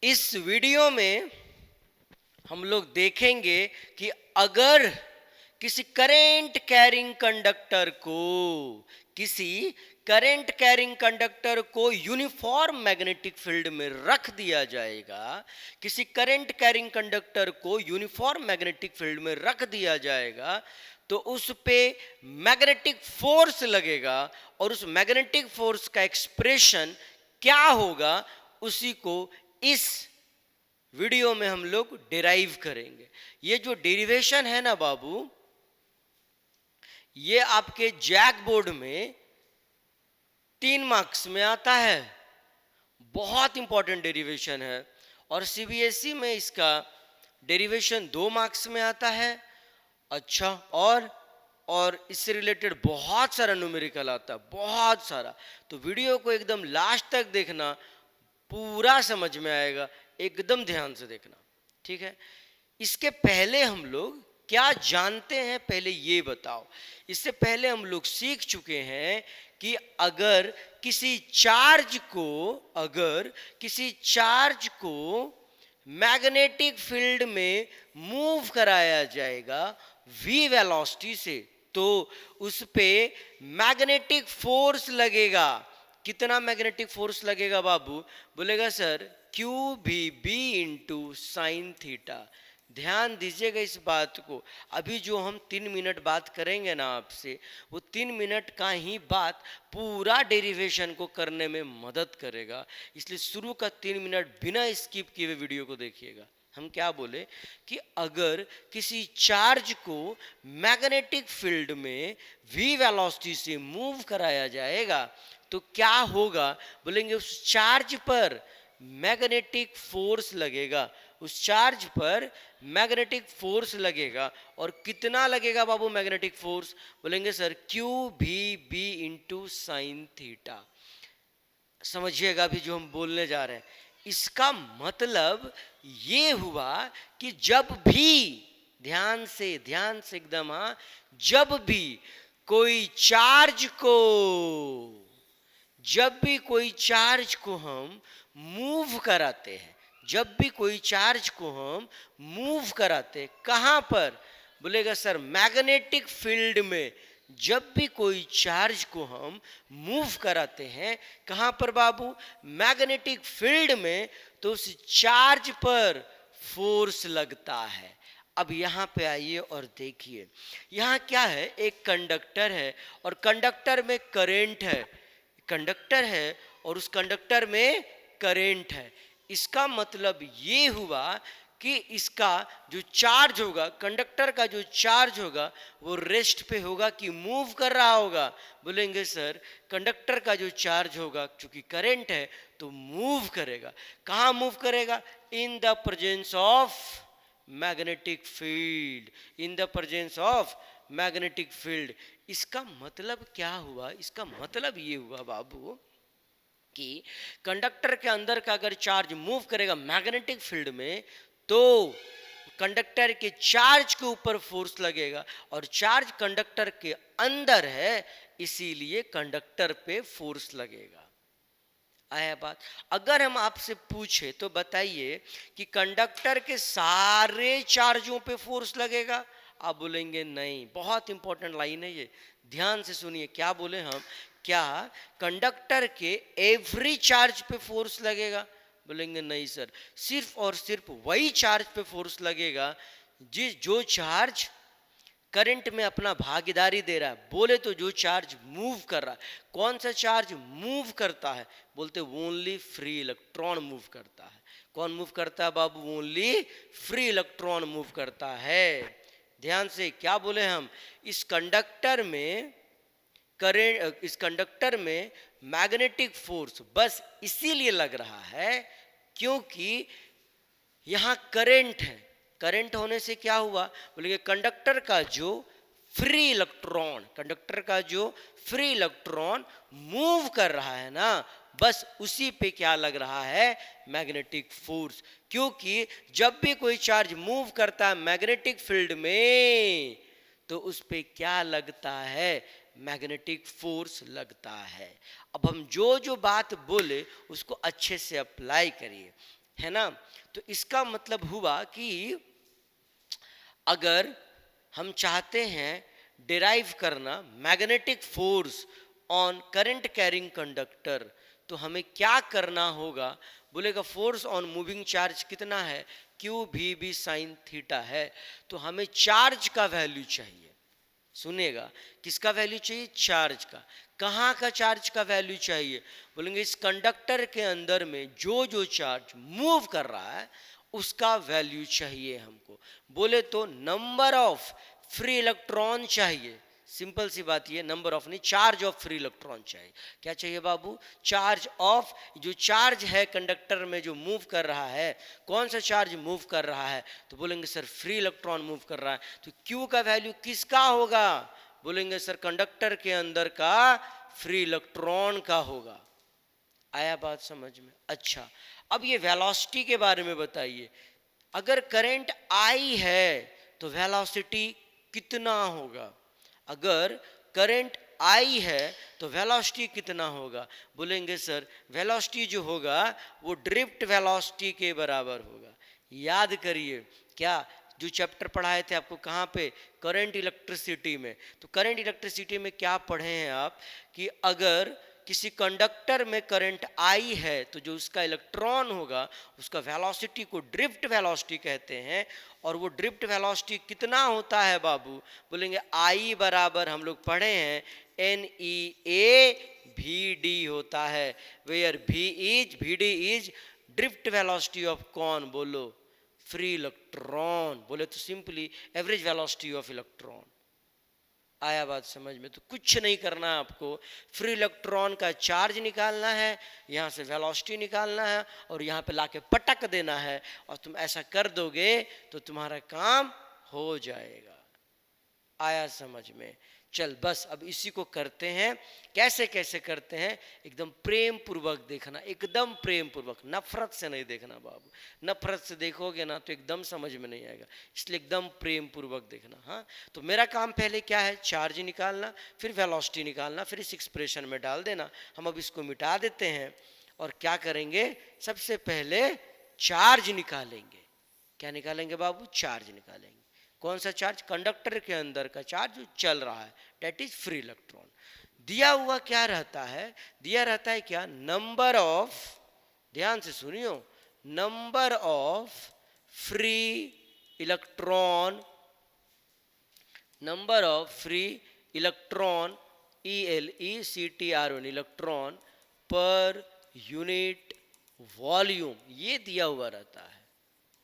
इस वीडियो में हम लोग देखेंगे कि अगर किसी करंट कैरिंग कंडक्टर को यूनिफॉर्म मैग्नेटिक फील्ड में रख दिया जाएगा, किसी करंट कैरिंग कंडक्टर को यूनिफॉर्म मैग्नेटिक फील्ड में रख दिया जाएगा तो उस पे मैग्नेटिक फोर्स लगेगा और उस मैग्नेटिक फोर्स का एक्सप्रेशन क्या होगा उसी को इस वीडियो में हम लोग डिराइव करेंगे। ये जो डेरिवेशन है ना बाबू, ये आपके जैक बोर्ड में 3 मार्क्स में आता है। बहुत इंपॉर्टेंट डेरिवेशन है। और सीबीएसई में इसका डेरिवेशन 2 मार्क्स में आता है। अच्छा, और इससे रिलेटेड बहुत सारा न्यूमेरिकल आता है, बहुत सारा। तो वीडियो को एकदम लास्ट तक देखना, पूरा समझ में आएगा, एकदम ध्यान से देखना, ठीक है। इसके पहले हम लोग क्या जानते हैं, पहले ये बताओ। इससे पहले हम लोग सीख चुके हैं कि अगर किसी चार्ज को मैग्नेटिक फील्ड में मूव कराया जाएगा v वेलोसिटी से, तो उस पे मैग्नेटिक फोर्स लगेगा। कितना मैग्नेटिक फोर्स लगेगा बाबू? बोलेगा सर क्यू भी बी इंटू साइन थीटा। ध्यान दीजिएगा इस बात को। अभी जो हम 3 मिनट बात करेंगे ना आपसे, वो 3 मिनट का ही बात पूरा डेरिवेशन को करने में मदद करेगा। इसलिए शुरू का 3 मिनट बिना स्किप किए हुए वीडियो को देखिएगा। हम क्या बोले कि अगर किसी चार्ज को मैग्नेटिक फील्ड में v वेलोसिटी से मूव कराया जाएगा तो क्या होगा? बोलेंगे उस चार्ज पर मैग्नेटिक फोर्स लगेगा, उस चार्ज पर मैग्नेटिक फोर्स लगेगा। और कितना लगेगा बाबू मैग्नेटिक फोर्स? बोलेंगे सर क्यू भी बी इंटू साइन थीटा। समझिएगा अभी जो हम बोलने जा रहे हैं, इसका मतलब ये हुआ कि जब भी, ध्यान से एकदम, हाँ, जब भी कोई चार्ज को हम मूव कराते हैं, कहां पर? बोलेगा सर मैग्नेटिक फील्ड में। जब भी कोई चार्ज को हम मूव कराते हैं, कहां पर बाबू? मैग्नेटिक फील्ड में, तो उस चार्ज पर फोर्स लगता है। अब यहां पे आइए और देखिए, यहां क्या है, एक कंडक्टर है और कंडक्टर में करंट है, और उस कंडक्टर में करंट है। इसका मतलब ये हुआ कि इसका जो चार्ज होगा, कंडक्टर का जो चार्ज होगा, वो रेस्ट पे होगा कि मूव कर रहा होगा? बोलेंगे सर कंडक्टर का जो चार्ज होगा, क्योंकि करंट है तो मूव करेगा। कहाँ मूव करेगा? In the presence of magnetic field. इसका मतलब क्या हुआ? इसका मतलब ये हुआ बाबू कि कंडक्टर के अंदर का अगर चार्ज मूव करेगा मैग्नेटिक फील्ड में, तो कंडक्टर के चार्ज के ऊपर फोर्स लगेगा, और चार्ज कंडक्टर के अंदर है, इसीलिए कंडक्टर पे फोर्स लगेगा। आया बात? अगर हम आपसे पूछे तो बताइए कि कंडक्टर के सारे चार्जों पे फोर्स लगेगा? आप बोलेंगे नहीं। बहुत इंपॉर्टेंट लाइन है ये, ध्यान से सुनिए। क्या बोले हम? क्या कंडक्टर के एवरी चार्ज पे फोर्स लगेगा? बोलेंगे नहीं सर, सिर्फ और सिर्फ वही चार्ज पे फोर्स लगेगा जो चार्ज करंट में अपना भागीदारी दे रहा है। बोले तो जो चार्ज मूव कर रहा है। कौन सा चार्ज मूव करता है? बोलते ओनली फ्री इलेक्ट्रॉन मूव करता है। कौन मूव करता है बाबू? ओनली फ्री इलेक्ट्रॉन मूव करता है। ध्यान से क्या बोले हम? इस कंडक्टर में मैग्नेटिक फोर्स बस इसीलिए लग रहा है क्योंकि यहां करंट है। करंट होने से क्या हुआ? बोलेंगे कंडक्टर का जो फ्री इलेक्ट्रॉन मूव कर रहा है ना, बस उसी पे क्या लग रहा है? Magnetic force. क्योंकि जब भी कोई चार्ज मूव करता है मैग्नेटिक फील्ड में, तो उस पे क्या लगता है? मैग्नेटिक फोर्स लगता है। अब हम जो बात बोले उसको अच्छे से अप्लाई करिए। है ना। तो इसका मतलब हुआ कि अगर हम चाहते हैं डिराइव करना magnetic force on current carrying conductor, तो हमें क्या करना होगा? बोलेगा फोर्स ऑन मूविंग चार्ज कितना है? क्यू भी बी साइन थीटा है। तो हमें चार्ज का वैल्यू चाहिए। सुनेगा, किसका वैल्यू चाहिए? चार्ज का। कहाँ का चार्ज का वैल्यू चाहिए? बोलेंगे इस कंडक्टर के अंदर में जो जो चार्ज मूव कर रहा है उसका वैल्यू चाहिए हमको। बोले तो नंबर ऑफ फ्री इलेक्ट्रॉन चाहिए। सिंपल सी बात ये, नंबर ऑफ नहीं, चार्ज ऑफ फ्री इलेक्ट्रॉन चाहिए। क्या चाहिए बाबू? चार्ज ऑफ, जो चार्ज है कंडक्टर में जो मूव कर रहा है, कौन सा चार्ज मूव कर रहा है? तो बोलेंगे सर फ्री इलेक्ट्रॉन मूव कर रहा है। तो क्यू का वैल्यू किसका होगा? बोलेंगे सर कंडक्टर के अंदर का फ्री इलेक्ट्रॉन का होगा। आया बात समझ में? अच्छा, अब ये वेलोसिटी के बारे में बताइए। अगर करंट आई है तो वेलोसिटी कितना होगा? अगर करंट आई है तो वेलोसिटी कितना होगा? बोलेंगे सर वेलोसिटी जो होगा वो ड्रिफ्ट वेलोसिटी के बराबर होगा। याद करिए, क्या जो चैप्टर पढ़ाए थे आपको कहाँ पे? करंट इलेक्ट्रिसिटी में। तो करंट इलेक्ट्रिसिटी में क्या पढ़े हैं आप कि अगर किसी कंडक्टर में करंट आई है तो जो उसका इलेक्ट्रॉन होगा उसका वेलोसिटी को ड्रिफ्ट वेलोसिटी कहते हैं। और वो ड्रिफ्ट वेलोसिटी कितना होता है बाबू? बोलेंगे आई बराबर हम लोग पढ़े हैं NEA/VD होता है, where VD is drift velocity of कौन? बोलो, फ्री इलेक्ट्रॉन। बोले तो simply average velocity of electron. आया बात समझ में? तो कुछ नहीं करना है आपको, फ्री इलेक्ट्रॉन का चार्ज निकालना है, यहाँ से वेलोसिटी निकालना है और यहाँ पे लाके पटक देना है। और तुम ऐसा कर दोगे तो तुम्हारा काम हो जाएगा। आया समझ में? चल बस अब इसी को करते हैं। कैसे कैसे करते हैं एकदम प्रेम पूर्वक देखना, एकदम प्रेम पूर्वक, नफरत से नहीं देखना बाबू। नफरत से देखोगे ना तो एकदम समझ में नहीं आएगा, इसलिए एकदम प्रेम पूर्वक देखना। हाँ, तो मेरा काम पहले क्या है? चार्ज निकालना, फिर वेलोसिटी निकालना, फिर इस एक्सप्रेशन में डाल देना। हम अब इसको मिटा देते हैं और क्या करेंगे? सबसे पहले चार्ज निकालेंगे। क्या निकालेंगे बाबू? चार्ज निकालेंगे। कौन सा चार्ज? कंडक्टर के अंदर का चार्ज जो चल रहा है, डेट इज फ्री इलेक्ट्रॉन। दिया हुआ क्या रहता है? दिया रहता है क्या? नंबर ऑफ, ध्यान से सुनियो, number of free electron, number of free electron ELECTRON, electron per unit volume, ये दिया हुआ रहता है।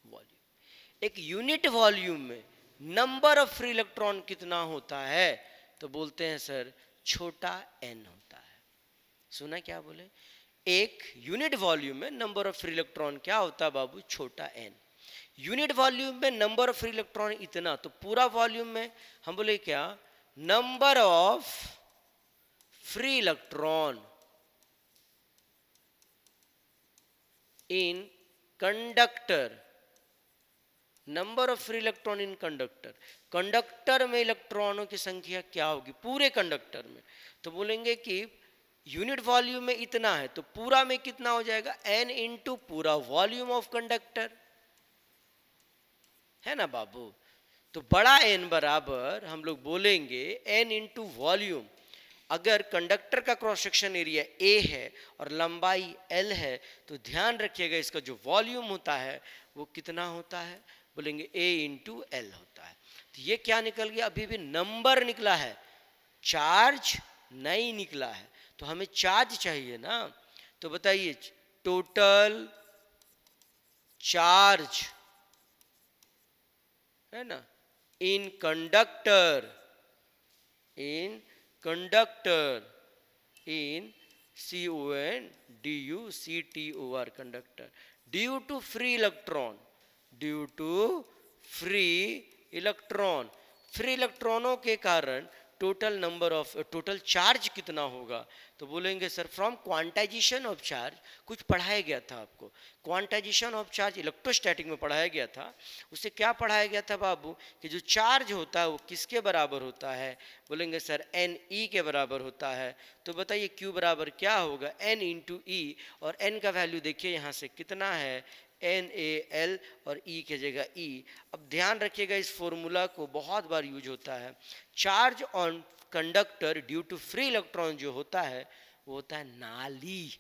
वॉल्यूम, एक यूनिट वॉल्यूम में नंबर ऑफ फ्री इलेक्ट्रॉन कितना होता है? तो बोलते हैं सर छोटा n होता है। सुना क्या बोले? एक यूनिट वॉल्यूम में नंबर ऑफ फ्री इलेक्ट्रॉन क्या होता है बाबू? छोटा n। यूनिट वॉल्यूम में नंबर ऑफ फ्री इलेक्ट्रॉन इतना, तो पूरा वॉल्यूम में हम बोले क्या? Number of free electron in conductor, number of free electron in conductor, conductor में इलेक्ट्रॉनों की संख्या क्या होगी पूरे कंडक्टर में? तो बोलेंगे कि यूनिट वॉल्यूम में इतना है तो पूरा में कितना हो जाएगा? n इंटू पूरा वॉल्यूम ऑफ कंडक्टर, है ना बाबू। तो बड़ा n बराबर हम लोग बोलेंगे n इंटू वॉल्यूम। अगर कंडक्टर का क्रॉस सेक्शन एरिया A है और लंबाई L है तो ध्यान रखिएगा इसका जो वॉल्यूम होता है वो कितना होता है? बोलेंगे A इंटू L होता है। तो ये क्या निकल गया? अभी भी नंबर निकला है, चार्ज नहीं निकला है। तो हमें चार्ज चाहिए ना। तो बताइए टोटल चार्ज, है ना, in conductor, in conductor, in CONDUCTOR conductor, due to free electron, due to free electron, free इलेक्ट्रॉनों के कारण total number of, total charge कितना होगा? तो बोलेंगे sir from quantization of charge, कुछ पढ़ाया गया था आपको, क्वांटाइजेशन ऑफ चार्ज इलेक्ट्रोस्टैटिक में पढ़ाया गया था। उसे क्या पढ़ाया गया था बाबू कि जो चार्ज होता है वो किसके बराबर होता है? बोलेंगे सर NE के बराबर होता है। तो बताइए Q बराबर क्या होगा? N इंटू E, और N का वैल्यू देखिए यहाँ से कितना है? NaL और E की जगह E। अब ध्यान रखिएगा इस फॉर्मूला को बहुत बार यूज होता है। Charge on conductor due to free electron जो होता है वो होता है नाली।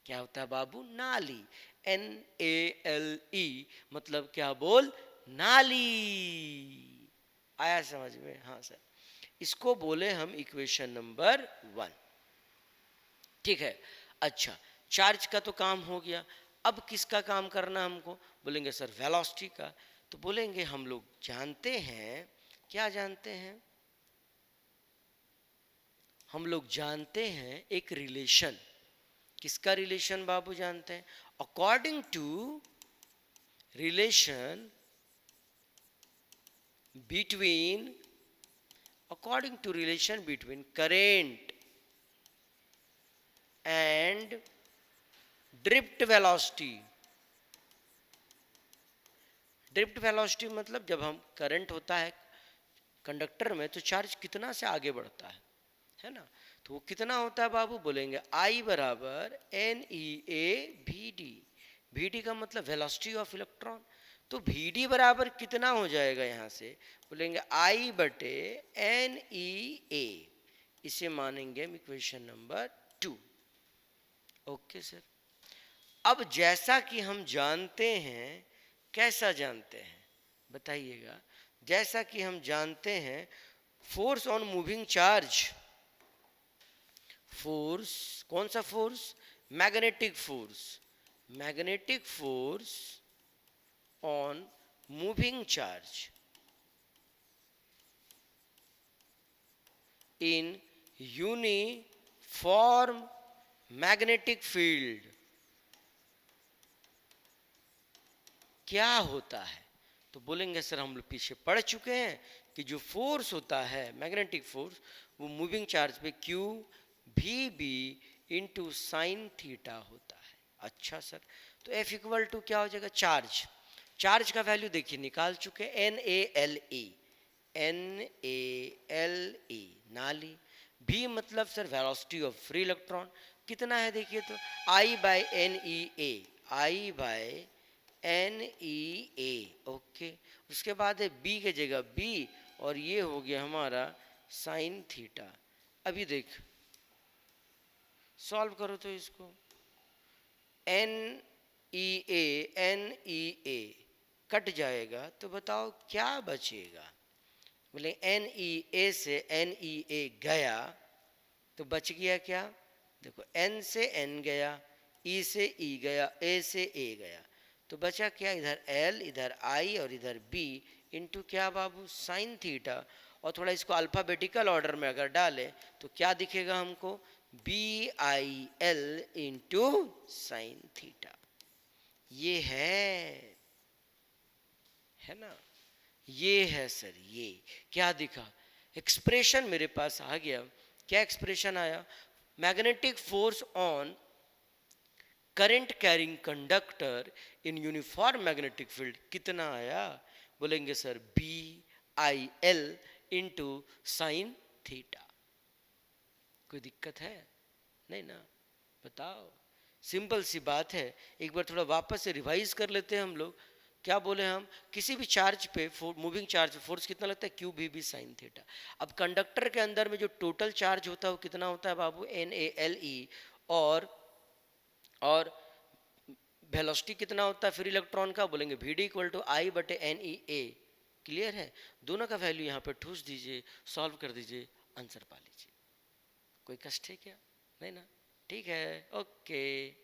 क्या होता है बाबू? नाली। NaLe मतलब क्या बोल? नाली। आया समझ में? हाँ सर। इसको बोले हम इक्वेशन नंबर 1। ठीक है। अच्छा, चार्ज का तो काम हो गया। अब किसका काम करना हमको? बोलेंगे सर वेलोसिटी का। तो बोलेंगे हम लोग जानते हैं, क्या जानते हैं? हम लोग जानते हैं एक रिलेशन। किसका रिलेशन बाबू जानते हैं? According to relation between current and drift velocity. Drift velocity मतलब जब हम करंट होता है कंडक्टर में तो चार्ज कितना से आगे बढ़ता है ना? तो वो कितना होता है बाबू? बोलेंगे I बराबर NeA/Vd। Vd का मतलब वेलोसिटी ऑफ इलेक्ट्रॉन। तो Vd बराबर कितना हो जाएगा यहाँ से? बोलेंगे I बटे NeA। इसे मानेंगे हम इक्वेशन नंबर 2। Okay sir. अब जैसा कि हम जानते हैं, कैसा जानते हैं बताइएगा? जैसा कि हम जानते हैं force on moving charge. Force, कौन सा force? Magnetic force. Magnetic force on moving charge in uniform magnetic field क्या होता है? तो बोलेंगे सर हम लोग पीछे पढ़ चुके हैं कि जो फोर्स होता है मैग्नेटिक फोर्स वो मूविंग चार्ज पे Q VB into sine theta होता है। अच्छा सर, तो F इक्वल टू क्या हो जाएगा? चार्ज। चार्ज का वैल्यू देखिए निकाल चुके NaLe। NaLe नाली। V मतलब sir velocity of free electron कितना है देखिए तो I/NeA। I/NeA। ओके। उसके बाद है B की जगह B और ये हो गया हमारा साइन थीटा। अभी देख सॉल्व करो तो इसको। NeA कट जाएगा तो बताओ क्या बचेगा? बोले NeA से NeA गया तो बच गया क्या? देखो N से N गया, E से E गया, A से A गया, तो बचा क्या? इधर L, इधर I और इधर B इंटू क्या बाबू? Sine theta. और थोड़ा इसको अल्फाबेटिकल ऑर्डर में अगर डालें तो क्या दिखेगा हमको? BIL into sine theta. ये है ना? ये है सर। ये क्या दिखा? एक्सप्रेशन मेरे पास आ गया। क्या एक्सप्रेशन आया? Magnetic force on current carrying conductor in uniform magnetic field कितना आया? बोलेंगे sir BIL into sine theta. कोई दिक्कत है? नहीं ना? बताओ। सिंपल सी बात है। एक बार थोड़ा वापस से रिवाइज कर लेते हैं हम लोग। क्या बोले हम? किसी भी चार्ज पे मूविंग चार्ज पे फोर्स कितना लगता है? Q VB sine theta. अब कंडक्टर के अंदर में जो टोटल चार्ज होता है वो कितना होता है बाबू? NaLe। और वेलोसिटी कितना होता है फिर इलेक्ट्रॉन का? बोलेंगे Vd equal to I/NeA। Clear है? दोनों का वैल्यू यहाँ पे ठूस दीजिए, सॉल्व कर दीजिए, आंसर पा लीजिए। कोई कष्ट है क्या? नहीं ना? ठीक है, ओके।